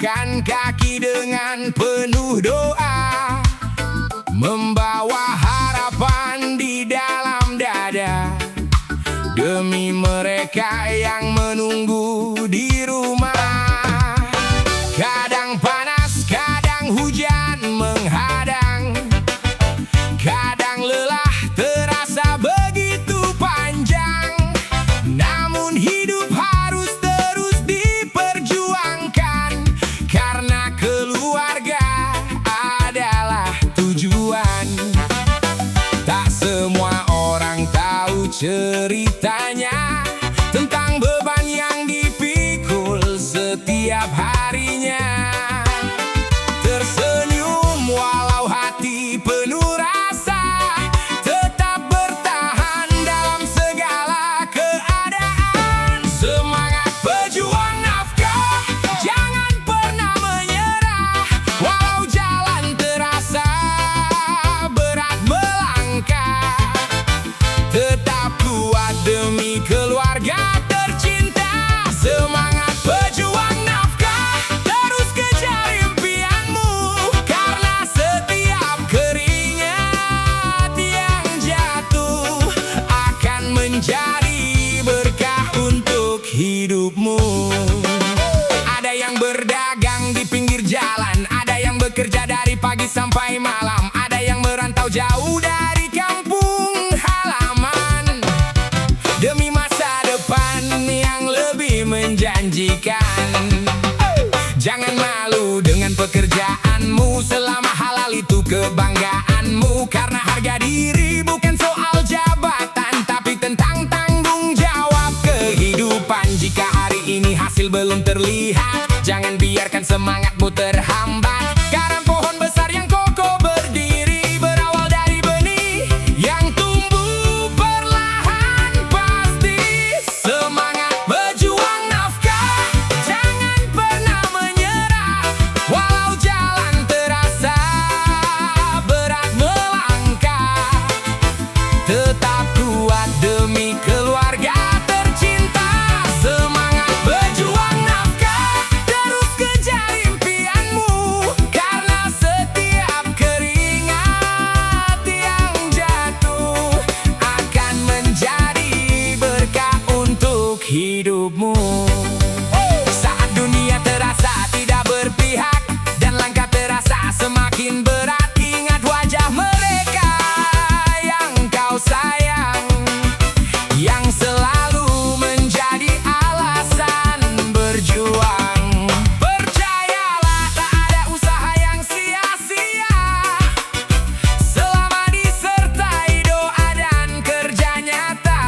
melangkahkan kaki dengan penuh doa, membawa harapan di dalam dada, demi mereka yang menunggu di rumah. Kadang panas, kadang hujan menghadang, kadang lelah terasa begitu panjang. Namun hidup harus terus diperjuangkan, karena keluarga adalah tujuan. Tak semua orang tahu ceritanya tentang beban yang dipikul setiap harinya. Tersenyum walau hati penuh rasa, tetap bertahan dalam segala keadaan. Semangat pejuang nafkah, jangan pernah menyerah. Walau jalan terasa berat melangkah, tetap kuat demi keluarga tercinta. Semangat pejuang nafkah, terus kejar impianmu, karena setiap keringat yang jatuh akan menjadi berkah untuk hidupmu. Ada yang berdagang di pinggir jalan, ada yang bekerja dari pagi sampai malam, ada yang merantau jauh dari kampung halaman, demi masa depan yang lebih menjanjikan. Jangan malu dengan pekerjaanmu, selama halal itu kebanggaanmu. Karena harga diri bukan soal jabatan, tapi tentang tanggung jawab kehidupan. Jika hari ini hasil belum terlihat, jangan biarkan semangatmu terhambat. Karena pohon besar yang kokoh berdiri berawal dari benih yang tumbuh perlahan pasti. Semangat pejuang nafkah, jangan pernah menyerah. Walau jalan terasa berat melangkah, tetap kuat demi keluarga tercinta. Semangat pejuang nafkah, terus kejar impianmu, karena setiap keringat yang jatuh akan menjadi berkah untuk hidupmu. Saat dunia terasa tidak berpihak dan langkah terasa semakin berat, ingat wajah mereka yang kau sayang, yang selalu menjadi alasan berjuang. Percayalah, tak ada usaha yang sia-sia selama disertai doa dan kerja nyata.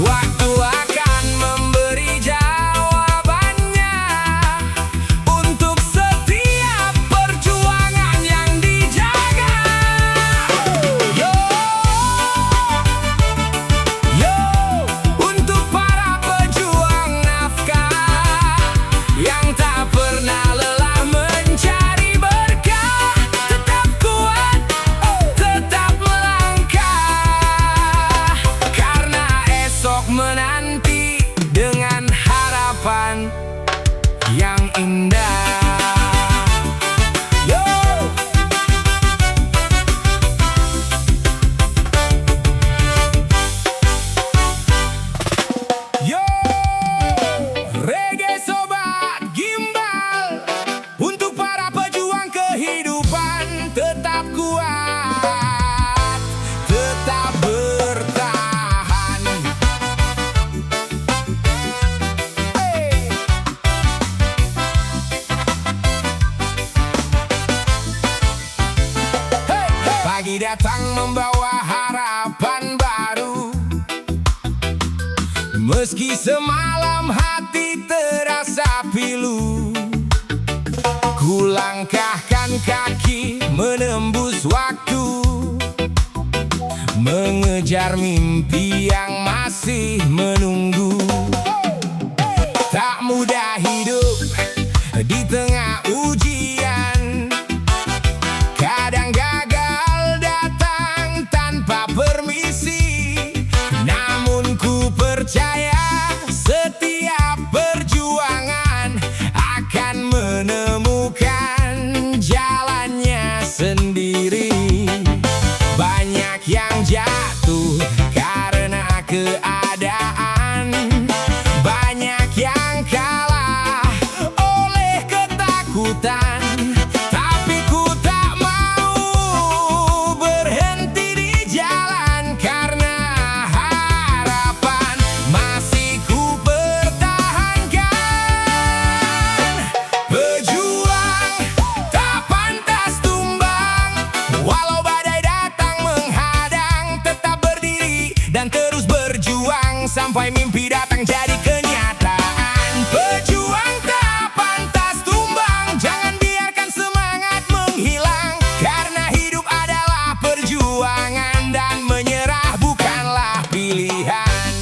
Waktu akan memberi jawabannya untuk setiap perjuangan yang dijaga. Yo, untuk para pejuang nafkah yang tak pernah lelah mencari berkah, tetap kuat, tetap melangkah, karena esok menanti dengan harapan yang indah. Yo, yo, reggae sobat gimbal, untuk para pejuang kehidupan, tetap kuat, tetap bertahan. Hey. Pagi datang membawa harapan baru, meski semalam hati terasa pilu. Ku langkahkan kaki menembus waktu, mengejar mimpi yang masih menunggu. Tak mudah hidup di tengah ujian, kadang gagal datang tanpa permisi. Namun ku percaya setiap perjuangan akan ketakutan. Tapi ku tak mau berhenti di jalan, karena harapan masih ku pertahankan. Pejuang tak pantas tumbang, walau badai datang menghadang. Tetap berdiri dan terus berjuang sampai mimpi datang jadi kenyataan. Pejuang tak pantas tumbang, jangan biarkan semangat menghilang, karena hidup adalah perjuangan dan menyerah bukanlah pilihan.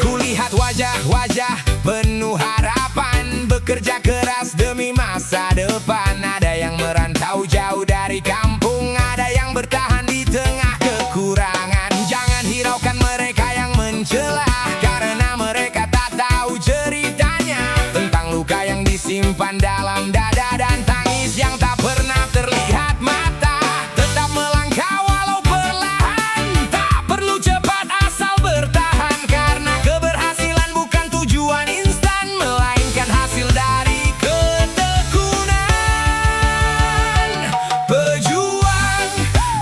Kulihat wajah-wajah penuh harapan, bekerja keras demi masa depan. Ada yang merantau jauh dari kampung, ada yang bertahan di tengah kekurangan. Jangan hiraukan mereka yang mencela, karena mereka tak tahu ceritanya tentang luka yang disimpan dalam dada dan tangis yang tak pernah terlihat mata. Tetap melangkah walau perlahan, tak perlu cepat asal bertahan, karena keberhasilan bukan tujuan instan, melainkan hasil dari ketekunan. Pejuang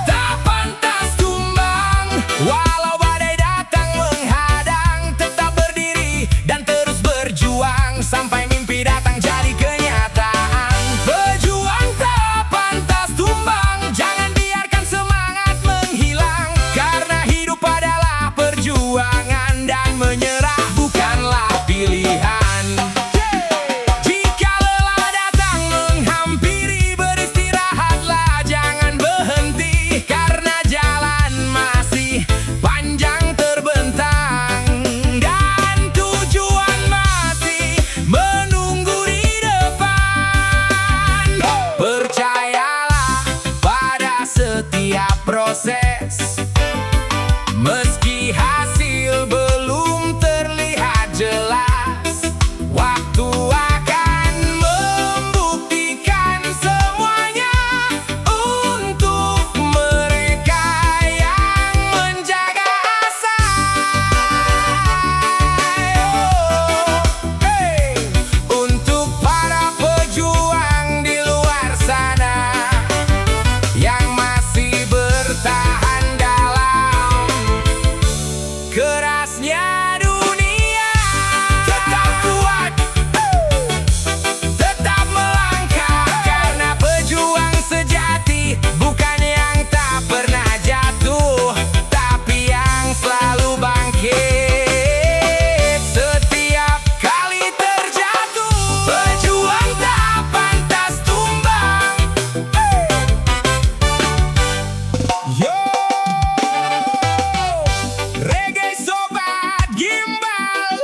tak pantas tumbang, walau badai datang menghadang. Tetap berdiri dan terus berjuang sampai mimpi datang jadi kenyataan. Pejuang tak pantas tumbang, jangan biarkan semangat menghilang, karena hidup adalah perjuangan dan menyerah bukanlah pilihan. Jika lelah datang menghampiri, beristirahatlah, jangan berhenti, karena jalan masih panjang terbentang, dan tujuan masih menunggu di depan. Percayalah pada setiap proses, meski hasil belum terlihat jelas. Waktu akan membuktikan semuanya untuk mereka yang menjaga asa. Untuk para pejuang di luar sana yang masih bertahan dalam kerasnya dunia, tetap kuat, tetap melangkah, karena pejuang sejati bukan yang tak pernah jatuh, tapi yang selalu bangkit setiap kali terjatuh. Pejuang tak pantas tumbang. Yo, reggae sobat gimbal,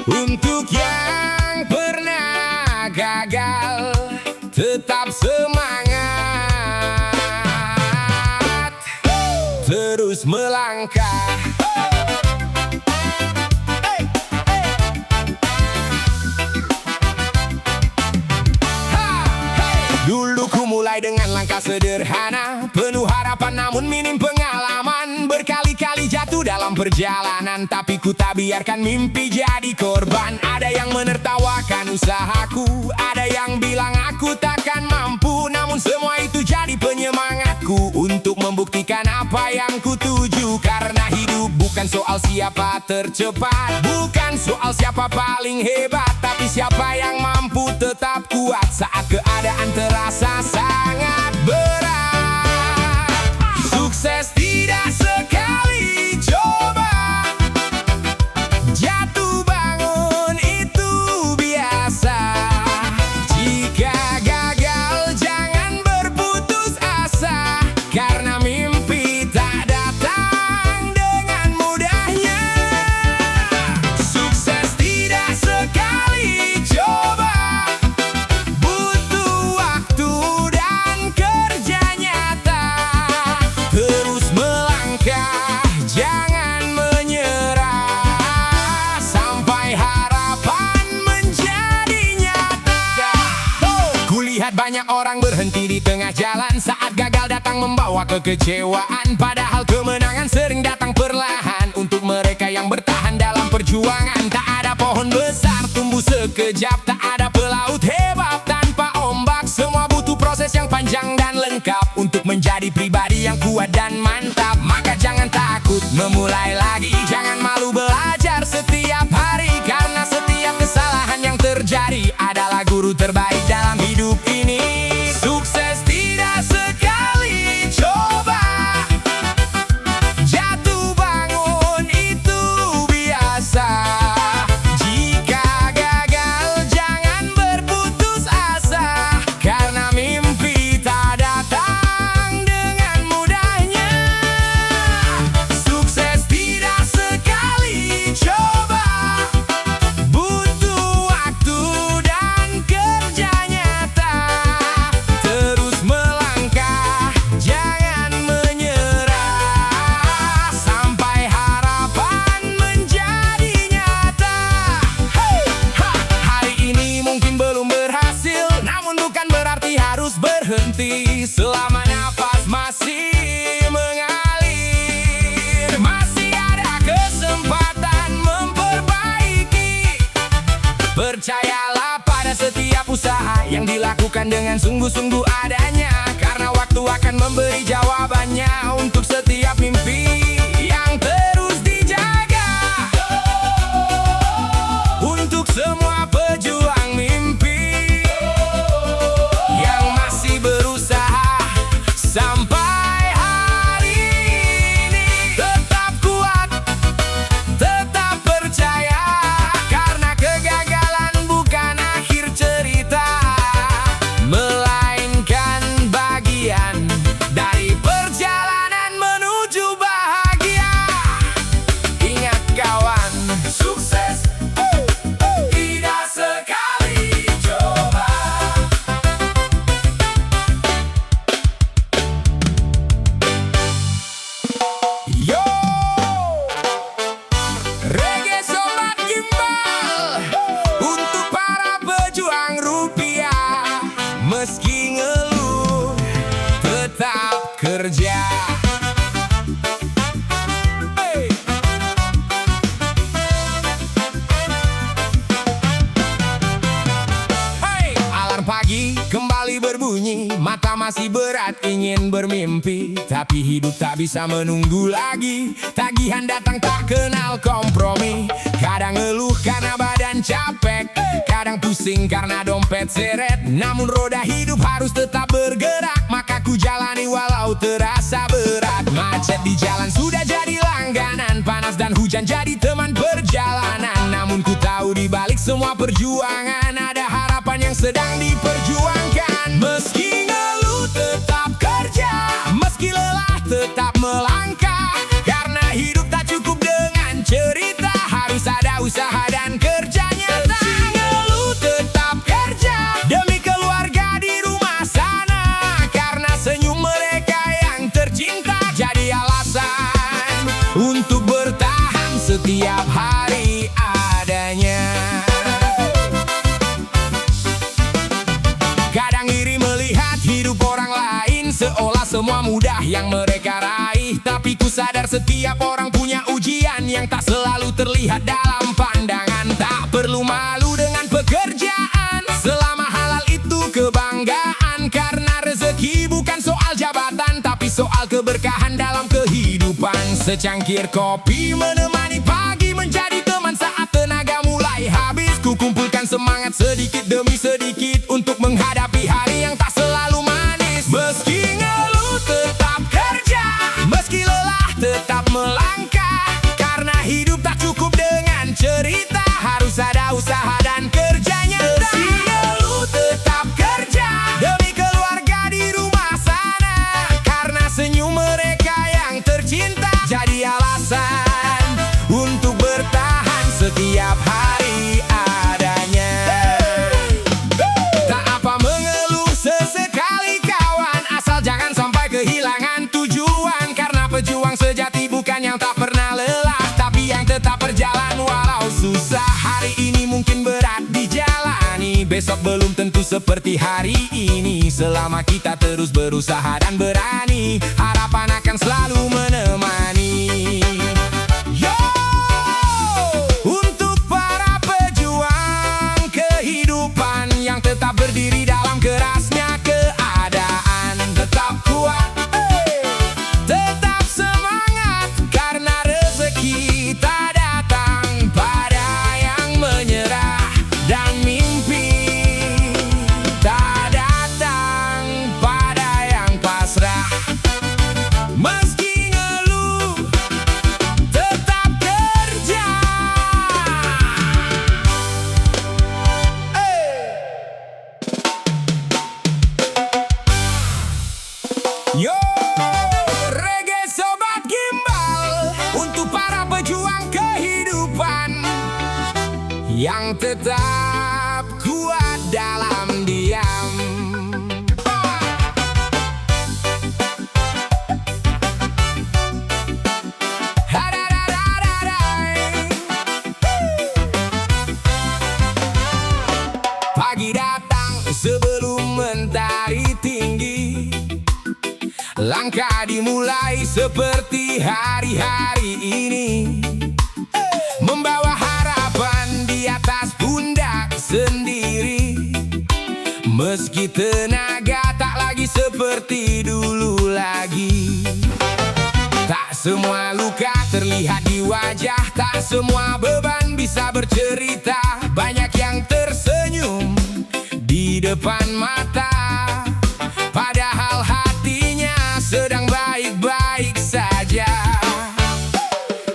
untuk yang pernah gagal, tetap semangat, terus melangkah. Dulu ku mulai dengan langkah sederhana, penuh harapan namun minim pengalaman. Berkali-kali jatuh dalam perjalanan, tapi ku tak biarkan mimpi jadi korban. Ada yang menertawakan usahaku, ada yang bilang aku takkan mampu, namun semua itu jadi penyemangatku untuk membuktikan apa yang ku tuju. Karena hidup bukan soal siapa tercepat, bukan soal siapa paling hebat, tapi siapa yang mampu tetap kuat saat keadaan terasa sangat berat. Sukses tidak sekali coba, jatuh bangun itu biasa. Jika gagal jangan berputus asa, karena mimpi tak datang dengan mudahnya. Sukses tidak sekali coba, butuh waktu dan kerja nyata. Terus melangkah, jangan menyerah, sampai harapan menjadi nyata. Kulihat banyak orang berhenti di tengah jalan saat gagal datang membawa kekecewaan. Padahal kemenangan sering datang perlahan. Untuk mereka yang bertahan dalam perjuangan, tak ada pohon besar tumbuh sekejap, tak ada pelaut panjang dan lengkap untuk menjadi pribadi yang kuat dan mantap. Maka jangan takut memulai lagi, jangan malu belajar setiap hari, karena setiap kesalahan yang terjadi adalah guru terbaik dalam hidup ini. Sukses tidak sekali coba, jatuh bangun itu biasa. Jika gagal jangan berputus asa, karena mimpi tak datang dengan mudahnya. Sukses tidak sekali coba, butuh waktu dan kerja nyata. Terus melangkah, jangan menyerah, sampai harapan menjadi nyata. Hey! Ha! Hari ini mungkin belum berhasil, namun bukan berarti harus berhenti. Selama nafas masih mengalir, masih ada kesempatan memperbaiki. Percayalah pada setiap usaha yang dilakukan dengan sungguh-sungguh adanya, karena waktu akan memberi jawabannya untuk setiap mimpi yang terus dijaga. Untuk semua pejuang mimpi yang masih berusaha sampai hari ini, tetap kuat, tetap percaya, karena kegagalan bukan akhir cerita, melainkan bagian dari perjalanan menuju bahagia. Ingat kawan, sukses tidak sekali coba. Yo, reggae sobat gimbal, untuk para pejuang rupiah, meski ngeluh tetap kerja. Hey! Hey! Alarm pagi kembali berbunyi, mata masih berat ingin bermimpi, tapi hidup tak bisa menunggu lagi. Tagihan datang tak kenal kompromi, kadang ngeluh karena badan capek, kadang pusing karena dompet seret. Namun roda hidup harus tetap bergerak, maka ku jalani walau terasa berat. Macet di jalan sudah jadi langganan, panas dan hujan jadi teman perjalanan. Namun ku tahu di balik semua perjuangan ada harapan yang sedang diperjuangkan. Meski ngeluh tetap kerja, meski lelah tetap melangkah, karena hidup tak cukup dengan cerita, harus ada usaha dan kerja nyata. Meski ngeluh tetap kerja demi keluarga di rumah sana, karena senyum mereka yang tercinta jadi alasan untuk bertahan setiap hari adanya. Kadang iri melihat hidup orang lain, seolah semua mudah yang mereka raih, tapi ku sadar setiap orang punya ujian yang tak selalu terlihat dalam pandangan. Tak perlu malu dengan pekerjaan, selama halal itu kebanggaan, karena rezeki bukan soal jabatan, tapi soal keberkahan dalam kehidupan. Secangkir kopi menemani pagi menjadi teman saat tenaga mulai habis. Ku kumpulkan semangat sedikit demi sedikit untuk menghadapi hari yang tak selalu manis. Meski ngeluh tetap kerja, meski lelah tetap melangkah, karena hidup tak cukup dengan cerita, harus ada usaha dan kerja nyata. Meski ngeluh tetap kerja demi keluarga di rumah sana, karena senyum mereka yang tercinta jadi alasan untuk bertahan setiap hari adanya. Tak apa mengeluh sesekali kawan, asal jangan sampai kehilangan tujuan, karena pejuang sejati bukan yang tak pernah lelah, tapi yang tetap berjalan walau susah. Hari ini mungkin berat dijalani, besok belum tentu seperti hari ini. Selama kita terus berusaha dan berani, harapan akan selalu menemani. Yo, untuk para pejuang kehidupan yang tetap berdiri dalam kerasnya keadaan. yang tetap kuat dalam diam. Pagi datang sebelum mentari tinggi, langkah dimulai seperti hari-hari ini, membawa harapan di atas pundak sendiri. Meski tenaga tak lagi seperti dulu lagi, tak semua luka terlihat di wajah, tak semua beban bisa bercerita. Banyak yang tersenyum di depan mata, padahal hatinya sedang baik-baik saja.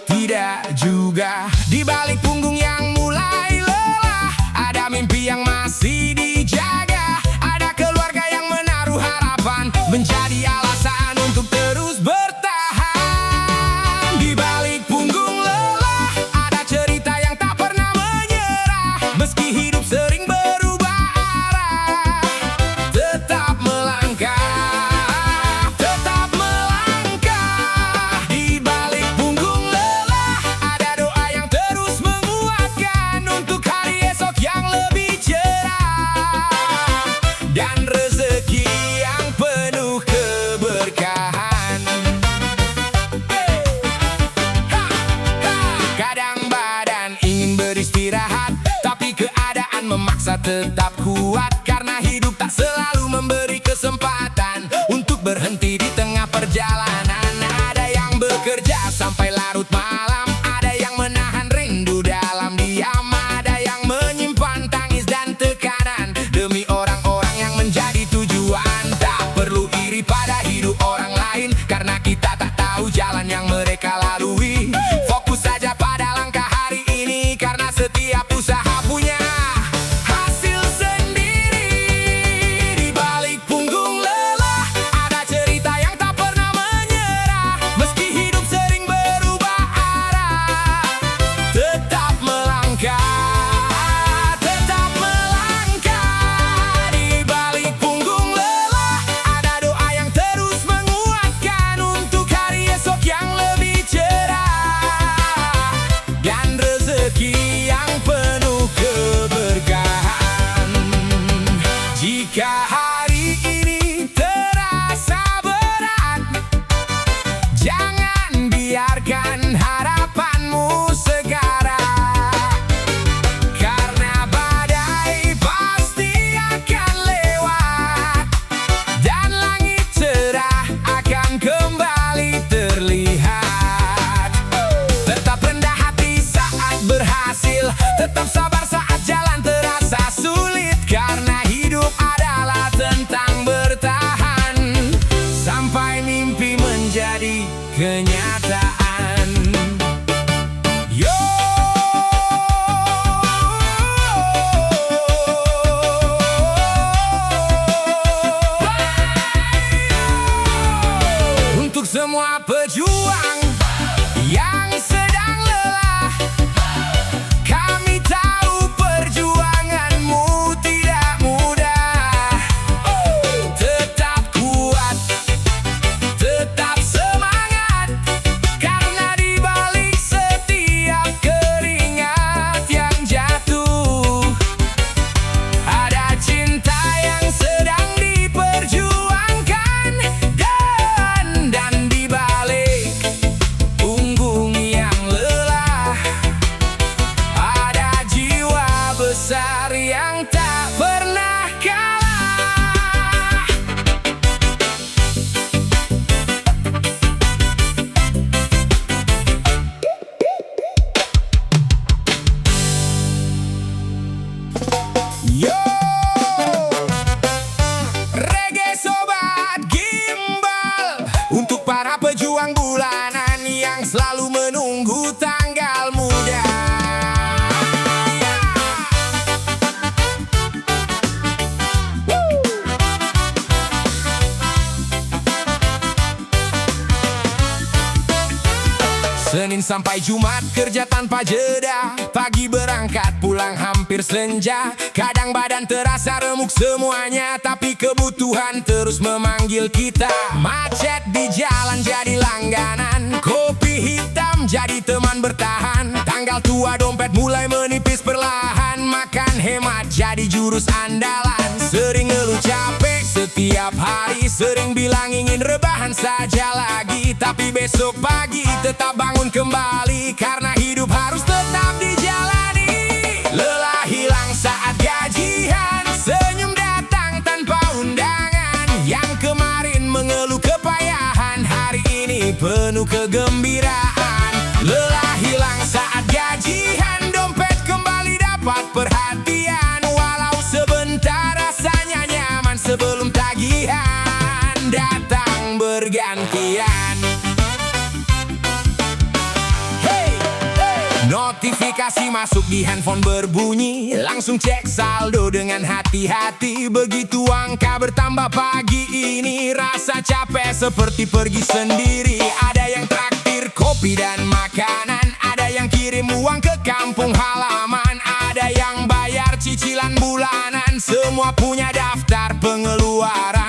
Tidak juga, di balik punggung yang mulai lelah, ada mimpi yang masih dijaga. Ada keluarga yang menaruh harapan, menjadi alasan untuk terus bertahan. Di balik punggung lelah, ada cerita yang tak pernah menyerah. Meski hidup sering berubah arah, tetap melangkah, tetap melangkah. Di balik punggung lelah, ada doa yang terus menguatkan untuk hari esok yang lebih cerah, dan rezeki yang penuh keberkahan. Kadang badan ingin beristirahat, tapi keadaan memaksa tetap kuat. Karena hidup tak selalu memberi kesempatan untuk berhenti di tengah perjalanan. Ada yang bekerja sampai larut malam, ada yang menahan rindu dalam diam, ada yang menyimpan tangis dan tekanan demi orang-orang yang menjadi tujuan. Tak perlu iri pada hidup orang lain, karena kita tak tahu jalan yang mereka lalui. Fokus saja pada langkah hari ini, karena setiap usaha punya hasil sendiri. Di balik punggung lelah, ada cerita yang tak pernah menyerah. Meski hidup sering berubah arah, tetap melangkah, tetap melangkah. Di balik punggung lelah, ada doa yang terus menguatkan untuk hari esok yang lebih cerah, dan rezeki yang penuh keberkahan. Jika hari ini terasa berat, jangan biarkan harapanmu sekarang, karena badai pasti akan lewat, dan langit cerah akan kembali terlihat. Tetap rendah hati saat berhasil, tetap sabar saat jalan terasa sulit, karena hidup adalah tentang bertahan sampai mimpi menjadi kenyataan. Yo, untuk semua pejuang yang sedang lelah, kami tahu perjuanganmu tidak mudah. Tetap kuat, tetap semangat, karena di balik setiap keringat yang jatuh, ada cinta yang sedang diperjuangkan. Dan di balik Senin sampai Jumat kerja tanpa jeda, pagi berangkat pulang hampir senja. Kadang badan terasa remuk semuanya, tapi kebutuhan terus memanggil kita. Macet di jalan jadi langganan, kopi hitam jadi teman bertahan. Tanggal tua dompet mulai menipis perlahan, makan hemat jadi jurus andalan. Sering ngeluh capek setiap hari, sering bilang ingin rebahan saja lagi, tapi besok pagi tetap bangun kembali, karena hidup harus tetap dijalani. Lelah hilang saat gajian, senyum datang tanpa undangan. Yang kemarin mengeluh kepayahan, hari ini penuh kegembiraan. Lelah hilang saat gajian, dompet kembali dapat perhatian. Walau sebentar rasanya nyaman, sebelum tagihan datang bergantian. Notifikasi masuk di handphone berbunyi, langsung cek saldo dengan hati-hati. Begitu angka bertambah pagi ini, rasa capek seperti pergi sendiri. Ada yang traktir kopi dan makanan, ada yang kirim uang ke kampung halaman, ada yang bayar cicilan bulanan. Semua punya daftar pengeluaran.